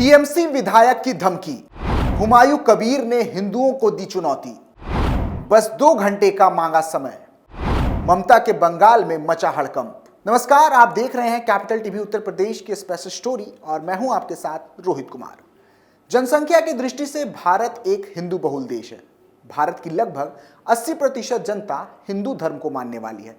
TMC विधायक की धमकी, हुमायूं कबीर ने हिंदुओं को दी चुनौती, बस 2 घंटे का मांगा समय, ममता के बंगाल में मचा हड़कंप। नमस्कार, आप देख रहे हैं कैपिटल टीवी उत्तर प्रदेश की स्पेशल स्टोरी और मैं हूं आपके साथ रोहित कुमार। जनसंख्या की दृष्टि से भारत एक हिंदू बहुल देश है। भारत की लगभग 80% जनता हिंदू धर्म को मानने वाली है,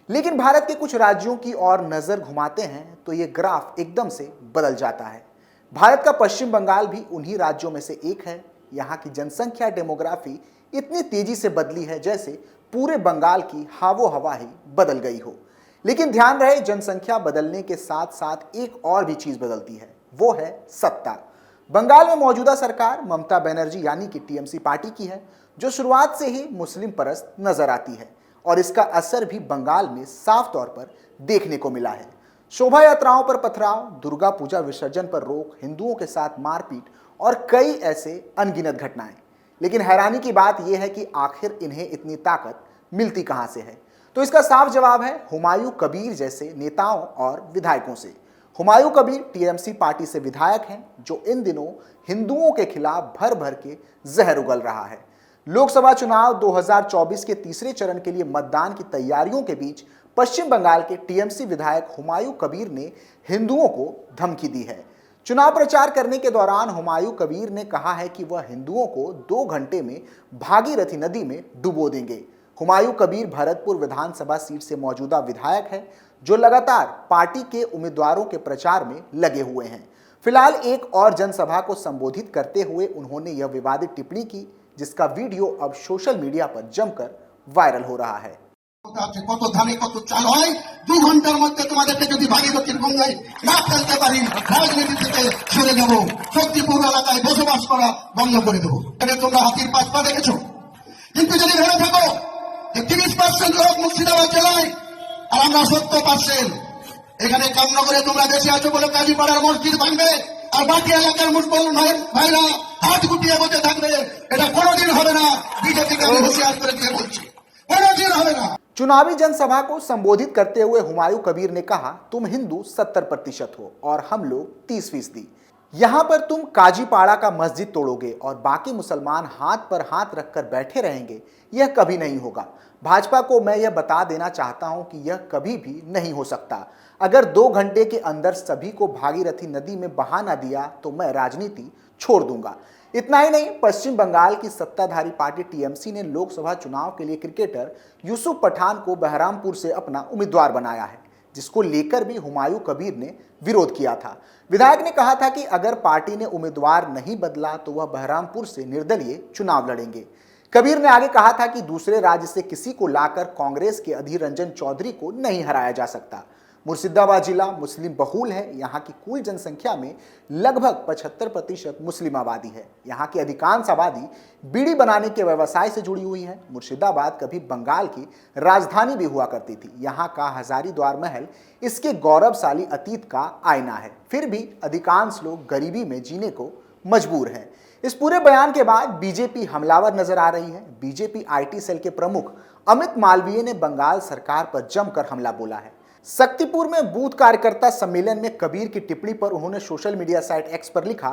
लेकिन भारत के कुछ राज्यों की ओर नजर घुमाते हैं तो ये ग्राफ एकदम से बदल जाता है। भारत का पश्चिम बंगाल भी उन्हीं राज्यों में से एक है। यहाँ की जनसंख्या डेमोग्राफी इतनी तेजी से बदली है जैसे पूरे बंगाल की हावो हवा ही बदल गई हो। लेकिन ध्यान रहे, जनसंख्या बदलने के साथ साथ एक और भी चीज बदलती है, वो है सत्ता। बंगाल में मौजूदा सरकार ममता बनर्जी यानी कि टीएमसी पार्टी की है, जो शुरुआत से ही मुस्लिम परस्त नजर आती है और इसका असर भी बंगाल में साफ तौर पर देखने को मिला है। शोभा यात्राओं पर पथराव, दुर्गा पूजा विसर्जन पर रोक, हिंदुओं के साथ मारपीट और कई ऐसे अनगिनत घटनाएं। लेकिन हैरानी की बात यह है कि आखिर इन्हें इतनी ताकत मिलती कहां से है? तो इसका साफ जवाब है हुमायूं कबीर जैसे नेताओं और विधायकों से। हुमायूं कबीर टीएमसी पार्टी से विधायक हैं, जो इन दिनों हिंदुओं के खिलाफ भर भर के जहर उगल रहा है। लोकसभा चुनाव 2024 के तीसरे चरण के लिए मतदान की तैयारियों के बीच पश्चिम बंगाल के टीएमसी विधायक हुमायूं कबीर ने हिंदुओं को धमकी दी है। चुनाव प्रचार करने के दौरान हुमायूं कबीर ने कहा है कि वह हिंदुओं को 2 घंटे में भागीरथी नदी में डुबो देंगे। हुमायूं कबीर भरतपुर विधानसभा सीट से मौजूदा विधायक है, जो लगातार पार्टी के उम्मीदवारों के प्रचार में लगे हुए हैं। फिलहाल एक और जनसभा को संबोधित करते हुए उन्होंने यह विवादित टिप्पणी की, जिसका वीडियो अब सोशल मीडिया पर जमकर वायरल हो रहा है। কত ধানে কত চাল হয় 2 ঘন্টার মধ্যে তোমাদেরকে যদি ভাগীরথীর গঙ্গায় না ফেলতে পারি, রাজনীতি থেকে সরে যাব, শক্তিপুর এলাকায় বসবাস করা বন্ধ করে দেবো। এটা তোমরা হাতির পাঁচ পা দেখেছো, কিন্তু যদি ভেবে থাকো যে 30% লোক মুর্শিদাবাদ জেলায় আর আমরা 70%, এখানে কামনগরে তোমরা বেশি আছো বলে কাজীপাড়ার মসজিদ ভাঙবে আর বাকি এলাকার মুসলমান ভাইরা হাত গুটিয়ে বসে থাকবে, এটা কোনোদিন হবে না। বিজেপিকে আমি হুঁশিয়ার করে দিয়ে বলছি, কোনোদিন হবে না। चुनावी जनसभा को संबोधित करते हुए हुमायूं कबीर ने कहा, तुम हिंदू 70% हो और हम लोग 30%। यहां पर तुम काजीपाड़ा का मस्जिद तोड़ोगे और बाकी मुसलमान हाथ पर हाथ रखकर बैठे रहेंगे, यह कभी नहीं होगा। भाजपा को मैं यह बता देना चाहता हूं कि यह कभी भी नहीं हो सकता। अगर 2 घंटे के अंदर सभी को भागीरथी नदी में बहा ना दिया तो मैं राजनीति छोड़ दूंगा। इतना ही नहीं, पश्चिम बंगाल की सत्ताधारी पार्टी टीएमसी ने लोकसभा चुनाव के लिए क्रिकेटर यूसुफ पठान को बहरामपुर से अपना उम्मीदवार बनाया है, जिसको लेकर भी हुमायूं कबीर ने विरोध किया था। विधायक ने कहा था कि अगर पार्टी ने उम्मीदवार नहीं बदला तो वह बहरामपुर से निर्दलीय चुनाव लड़ेंगे। कबीर ने आगे कहा था कि दूसरे राज्य से किसी को लाकर कांग्रेस के अधीर रंजन चौधरी को नहीं हराया जा सकता। मुर्शिदाबाद जिला मुस्लिम बहुल है। यहाँ की कुल जनसंख्या में लगभग 75% मुस्लिम आबादी है। यहाँ की अधिकांश आबादी बीड़ी बनाने के व्यवसाय से जुड़ी हुई है। मुर्शिदाबाद कभी बंगाल की राजधानी भी हुआ करती थी। यहाँ का हजारीद्वार महल इसके गौरवशाली अतीत का आईना है। फिर भी अधिकांश लोग गरीबी में जीने को मजबूर हैं। इस पूरे बयान के बाद बीजेपी हमलावर नजर आ रही है। बीजेपी आईटी सेल के प्रमुख अमित मालवीय ने बंगाल सरकार पर जमकर हमला बोला है। शक्तिपुर में बूथ कार्यकर्ता सम्मेलन में कबीर की टिप्पणी पर उन्होंने सोशल मीडिया साइट एक्स पर लिखा,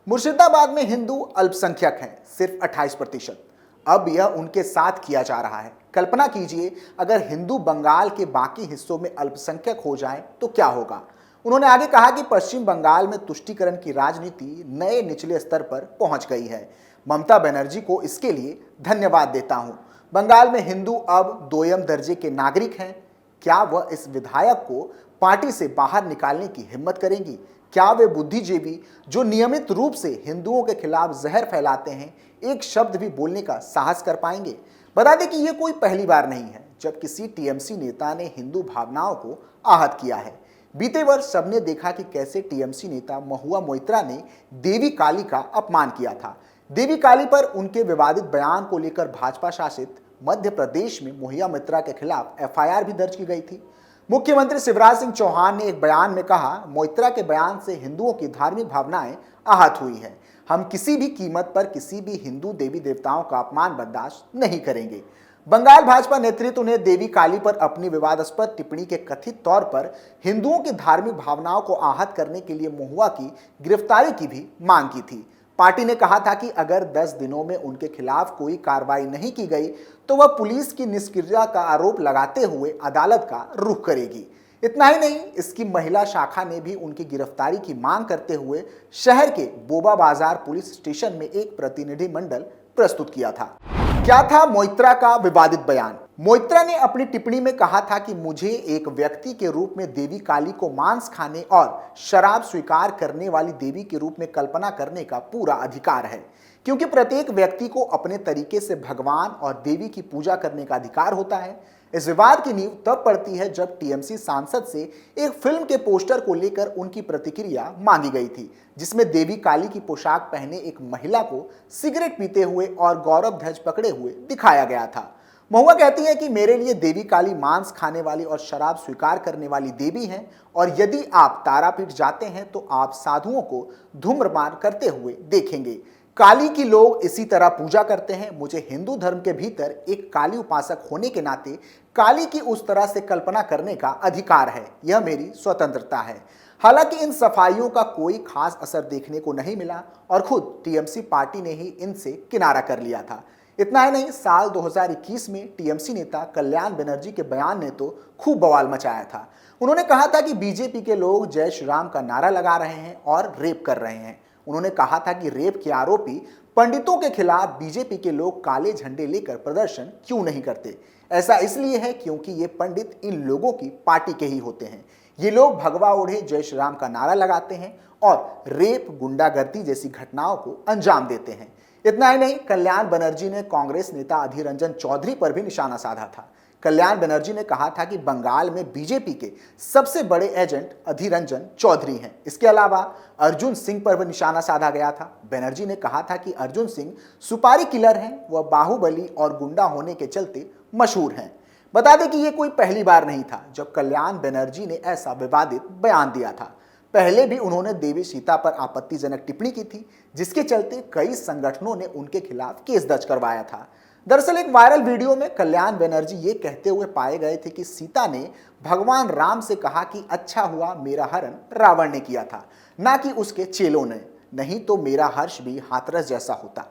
मुर्शिदाबाद में हिंदू अल्पसंख्यक हैं, सिर्फ 28%। अब यह उनके साथ किया जा रहा है। कल्पना कीजिए, अगर हिंदू बंगाल के बाकी हिस्सों में अल्पसंख्यक हो जाएं तो क्या होगा। उन्होंने आगे कहा कि पश्चिम बंगाल में तुष्टीकरण की राजनीति नए निचले स्तर पर पहुंच गई है। ममता बनर्जी को इसके लिए धन्यवाद देता हूं। बंगाल में हिंदू अब 2ym दर्जे के नागरिक हैं। क्या वह इस विधायक को पार्टी से बाहर निकालने की हिम्मत करेंगी? क्या वे बुद्धिजीवी जो नियमित रूप से हिंदुओं के खिलाफ जहर फैलाते हैं, एक शब्द भी बोलने का साहस कर पाएंगे? बता दें कि यह कोई पहली बार नहीं है जब किसी टीएमसी नेता ने हिंदू भावनाओं को आहत किया है। बीते वर्ष सबने देखा कि कैसे टीएमसी नेता महुआ मोइत्रा ने देवी काली का अपमान किया था। देवी काली पर उनके विवादित बयान को लेकर भाजपा शासित मध्य प्रदेश में महुआ मोइत्रा के खिलाफ एफआईआर भी दर्ज की गई थी। मुख्यमंत्री शिवराज सिंह चौहान ने एक बयान में कहा, मोइत्रा के बयान से हिंदुओं की धार्मिक भावनाएं आहत हुई हैं। हम किसी भी कीमत पर किसी भी हिंदू देवी देवताओं का अपमान बर्दाश्त नहीं करेंगे। बंगाल भाजपा नेतृत्व ने देवी काली पर अपनी विवादास्पद टिप्पणी के कथित तौर पर हिंदुओं की धार्मिक भावनाओं को आहत करने के लिए महुआ की गिरफ्तारी की भी मांग की थी। पार्टी ने कहा था कि अगर 10 दिनों में उनके खिलाफ कोई कार्रवाई नहीं की गई तो वह पुलिस की निष्क्रियता का आरोप लगाते हुए अदालत का रुख करेगी। इतना ही नहीं, इसकी महिला शाखा ने भी उनकी गिरफ्तारी की मांग करते हुए शहर के बोबा बाजार पुलिस स्टेशन में एक प्रतिनिधि मंडल प्रस्तुत किया था। क्या था मोइत्रा का विवादित बयान? मोइत्रा ने अपनी टिप्पणी में कहा था कि मुझे एक व्यक्ति के रूप में देवी काली को मांस खाने और शराब स्वीकार करने वाली देवी के रूप में कल्पना करने का पूरा अधिकार है, क्योंकि प्रत्येक व्यक्ति को अपने तरीके से भगवान और देवी की पूजा करने का अधिकार होता है। इस विवाद की नींव तब पड़ती है जब टीएमसी सांसद से एक फिल्म के पोस्टर को लेकर उनकी प्रतिक्रिया मांगी गई थी, जिसमें देवी काली की पोशाक पहने एक महिला को सिगरेट पीते हुए और गौरव ध्वज पकड़े हुए दिखाया गया था। महुआ कहती है कि मेरे लिए देवी काली मांस खाने वाली और शराब स्वीकार करने वाली देवी हैं, और यदि आप तारापीठ जाते हैं तो आप साधुओं को धूम्रपान करते हुए देखेंगे। काली की लोग इसी तरह पूजा करते हैं। मुझे हिंदू धर्म के भीतर एक काली उपासक होने के नाते काली की उस तरह से कल्पना करने का अधिकार है। यह मेरी स्वतंत्रता है। हालांकि इन सफाइयों का कोई खास असर देखने को नहीं मिला और खुद टीएमसी पार्टी ने ही इनसे किनारा कर लिया था। इतना ही नहीं, साल 2021 में टीएमसी नेता कल्याण बनर्जी के बयान ने तो खूब बवाल मचाया था। उन्होंने कहा था कि बीजेपी के लोग जय श्री राम का नारा लगा रहे हैं और रेप कर रहे हैं। उन्होंने कहा था कि रेप के आरोपी पंडितों के खिलाफ बीजेपी के लोग काले झंडे लेकर प्रदर्शन क्यों नहीं करते। ऐसा इसलिए है क्योंकि ये पंडित इन लोगों की पार्टी के ही होते हैं। ये लोग भगवा ओढ़े जय श्री राम का नारा लगाते हैं और रेप, गुंडागर्दी जैसी घटनाओं को अंजाम देते हैं। इतना ही नहीं, कल्याण बनर्जी ने कांग्रेस नेता अधीर रंजन चौधरी पर भी निशाना साधा था। कल्याण बनर्जी ने कहा था कि बंगाल में बीजेपी के सबसे बड़े एजेंट अधीर रंजन चौधरी हैं। इसके अलावा अर्जुन सिंह पर भी निशाना साधा गया था। बनर्जी ने कहा था कि अर्जुन सिंह सुपारी किलर हैं, वह बाहुबली और गुंडा होने के चलते मशहूर हैं। बता दें कि यह कोई पहली बार नहीं था जब कल्याण बनर्जी ने ऐसा विवादित बयान दिया था। पहले भी उन्होंने देवी सीता पर आपत्तिजनक टिप्पणी की थी, जिसके चलते कई संगठनों ने उनके खिलाफ केस दर्ज करवाया था। दरअसल एक वायरल वीडियो में कल्याण बनर्जी ये कहते हुए पाए गए थे कि सीता ने भगवान राम से कहा कि अच्छा हुआ मेरा हरण रावण ने किया था, ना कि उसके चेलों ने, नहीं तो मेरा हर्ष भी हाथरस जैसा होता।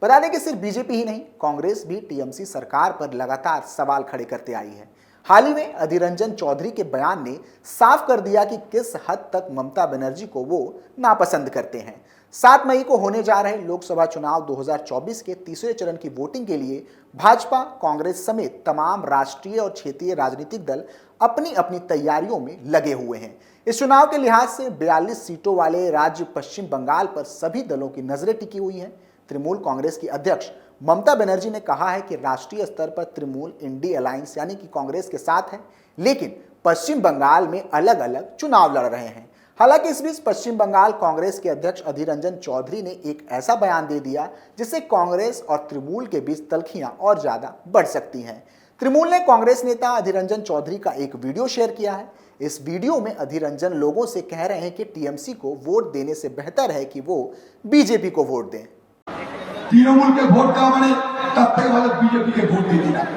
बता दें कि सिर्फ बीजेपी ही नहीं, कांग्रेस भी टीएमसी सरकार पर लगातार सवाल खड़े करते आई है। हाल ही में अधीर रंजन चौधरी के बयान ने साफ कर दिया कि किस हद तक ममता बनर्जी को वो नापसंद करते हैं। 7 मई को होने जा रहे लोकसभा चुनाव 2024 के तीसरे चरण की वोटिंग के लिए भाजपा, कांग्रेस समेत तमाम राष्ट्रीय और क्षेत्रीय राजनीतिक दल अपनी अपनी तैयारियों में लगे हुए हैं। इस चुनाव के लिहाज से 42 सीटों वाले राज्य पश्चिम बंगाल पर सभी दलों की नजरें टिकी हुई हैं। तृणमूल कांग्रेस की अध्यक्ष ममता बनर्जी ने कहा है कि राष्ट्रीय स्तर पर तृणमूल इंडी अलायंस यानी कि कांग्रेस के साथ है, लेकिन पश्चिम बंगाल में अलग अलग चुनाव लड़ रहे हैं। हालांकि इस बीच पश्चिम बंगाल कांग्रेस के अध्यक्ष अधीर रंजन चौधरी ने एक ऐसा बयान दे दिया जिससे कांग्रेस और तृणमूल के बीच तल्खियां और ज्यादा बढ़ सकती हैं। तृणमूल ने कांग्रेस नेता अधीर रंजन चौधरी का एक वीडियो शेयर किया है। इस वीडियो में अधीर रंजन लोगों से कह रहे हैं कि टीएमसी को वोट देने से बेहतर है कि वो बीजेपी को वोट दें। तृणमूल के वोट देওয়া মানে তার থেকে ভালো बीजेपी के वोट দিয়ে দিলাম।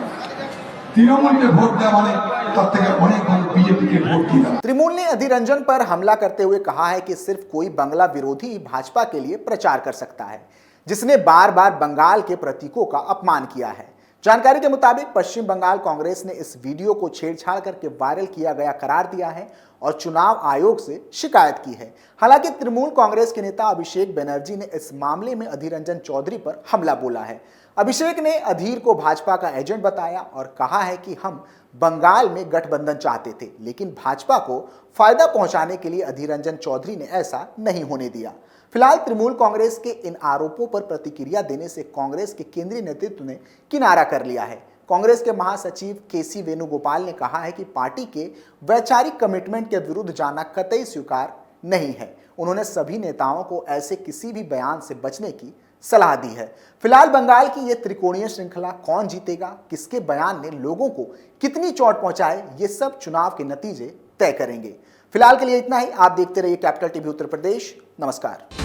तृणमूल के वोट देওয়া মানে তার থেকে অনেক ভালো बीजेपी के वोट दिया। तृणमूल ने अधीर रंजन पर हमला करते हुए कहा है कि सिर्फ कोई बंगला विरोधी ही भाजपा के लिए प्रचार कर सकता है, जिसने बार बार बंगाल के प्रतीकों का अपमान किया है। जानकारी के मुताबिक पश्चिम बंगाल कांग्रेस ने इस वीडियो को छेड़छाड़ करके वायरल किया गया करार दिया है और चुनाव आयोग से शिकायत की है। हालांकि तृणमूल कांग्रेस के नेता अभिषेक बनर्जी ने इस मामले में अधीर रंजन चौधरी पर हमला बोला है। अभिषेक ने अधीर को भाजपा का एजेंट बताया और कहा है कि हम बंगाल में गठबंधन चाहते थे, लेकिन भाजपा को फायदा पहुंचाने के लिए अधीर रंजन चौधरी ने ऐसा नहीं होने दिया। फिलहाल तृणमूल कांग्रेस के इन आरोपों पर प्रतिक्रिया देने से कांग्रेस के केंद्रीय नेतृत्व ने किनारा कर लिया है। कांग्रेस के महासचिव केसी वेणुगोपाल ने कहा है कि पार्टी के वैचारिक कमिटमेंट के विरुद्ध जाना कतई स्वीकार नहीं है। उन्होंने सभी नेताओं को ऐसे किसी भी बयान से बचने की सलाह दी है। फिलहाल बंगाल की यह त्रिकोणीय श्रृंखला कौन जीतेगा, किसके बयान ने लोगों को कितनी चोट पहुंचाए, ये सब चुनाव के नतीजे तय करेंगे। फिलहाल के लिए इतना ही। आप देखते रहिए कैपिटल टीवी उत्तर प्रदेश। नमस्कार।